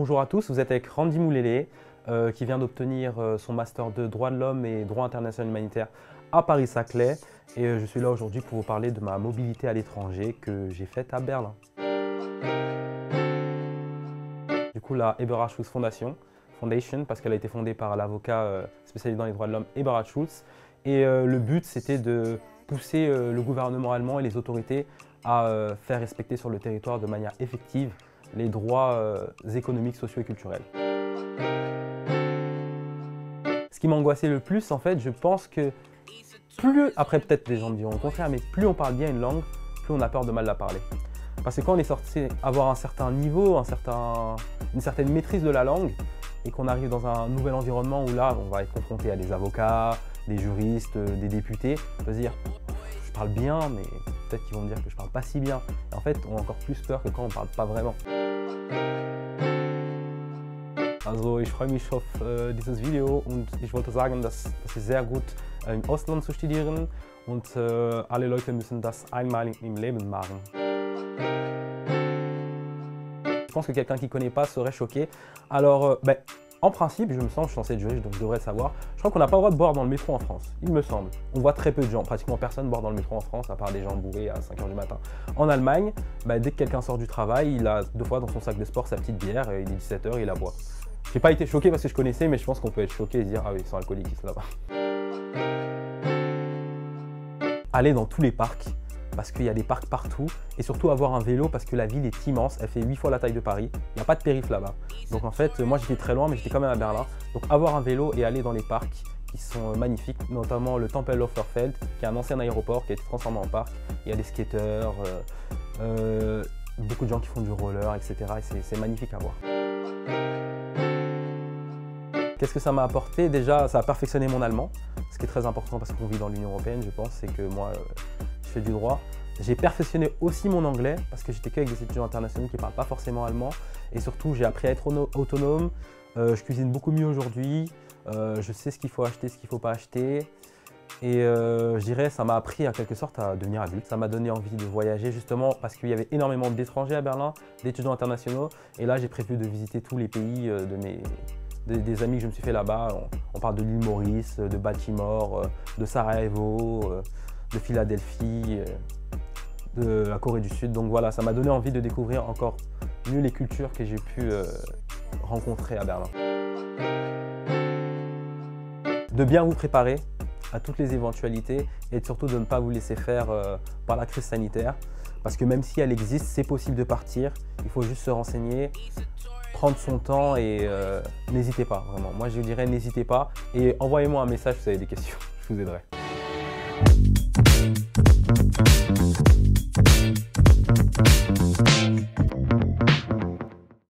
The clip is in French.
Bonjour à tous, vous êtes avec Randy Moulélé qui vient d'obtenir son master de droit de l'homme et droit international humanitaire à Paris-Saclay et je suis là aujourd'hui pour vous parler de ma mobilité à l'étranger que j'ai faite à Berlin. Du coup la Eberhard Schulz Foundation, parce qu'elle a été fondée par l'avocat spécialisé dans les droits de l'homme Eberhard Schulz et le but c'était de pousser le gouvernement allemand et les autorités à faire respecter sur le territoire de manière effective les droits économiques, sociaux et culturels. Ce qui m'angoissait le plus, en fait, je pense que plus, après peut-être des gens me diront le contraire, mais plus on parle bien une langue, plus on a peur de mal la parler. Parce que quand on est sorti avoir un certain niveau, une certaine maîtrise de la langue, et qu'on arrive dans un nouvel environnement où là, on va être confronté à des avocats, des juristes, des députés, on peut se dire je parle bien, mais peut-être qu'ils vont me dire que je parle pas si bien. Et en fait, on a encore plus peur que quand on parle pas vraiment. Also ich freue mich auf dieses Video und ich wollte sagen, dass es sehr gut im Ausland zu studieren und alle Leute müssen das einmal im Leben machen. Je pense que quelqu'un qui ne connaît pas serait choqué. Alors, en principe, je suis censé être juriste, donc je devrais le savoir. Je crois qu'on n'a pas le droit de boire dans le métro en France, il me semble. On voit très peu de gens, pratiquement personne boire dans le métro en France, à part des gens bourrés à 5 h du matin. En Allemagne, dès que quelqu'un sort du travail, il a 2 fois dans son sac de sport sa petite bière, et il est 17 h, il la boit. J'ai pas été choqué parce que je connaissais, mais je pense qu'on peut être choqué et se dire « Ah oui, ils sont alcooliques, ils sont là-bas ». Aller dans tous les parcs, parce qu'il y a des parcs partout, et surtout avoir un vélo parce que la ville est immense, elle fait 8 fois la taille de Paris, il n'y a pas de périph' là-bas. Donc en fait, moi j'étais très loin, mais j'étais quand même à Berlin. Donc avoir un vélo et aller dans les parcs qui sont magnifiques, notamment le Tempelhofer Feld, qui est un ancien aéroport qui a été transformé en parc. Il y a des skateurs, beaucoup de gens qui font du roller, etc. Et c'est magnifique à voir. Qu'est-ce que ça m'a apporté? Déjà, ça a perfectionné mon allemand, ce qui est très important parce qu'on vit dans l'Union européenne, je pense, c'est que moi, je fais du droit. J'ai perfectionné aussi mon anglais parce que j'étais qu'avec des étudiants internationaux qui ne parlent pas forcément allemand. Et surtout, j'ai appris à être autonome. Je cuisine beaucoup mieux aujourd'hui. Je sais ce qu'il faut acheter, ce qu'il ne faut pas acheter. Et je dirais, ça m'a appris en quelque sorte à devenir adulte. Ça m'a donné envie de voyager justement parce qu'il y avait énormément d'étrangers à Berlin, d'étudiants internationaux. Et là, j'ai prévu de visiter tous les pays des amis que je me suis fait là-bas. On parle de l'île Maurice, de Baltimore, de Sarajevo, de Philadelphie, de la Corée du Sud. Donc voilà, ça m'a donné envie de découvrir encore mieux les cultures que j'ai pu rencontrer à Berlin. De bien vous préparer à toutes les éventualités et surtout de ne pas vous laisser faire par la crise sanitaire. Parce que même si elle existe, c'est possible de partir. Il faut juste se renseigner, prendre son temps et n'hésitez pas, vraiment. Moi, je dirais n'hésitez pas et envoyez-moi un message si vous avez des questions, je vous aiderai.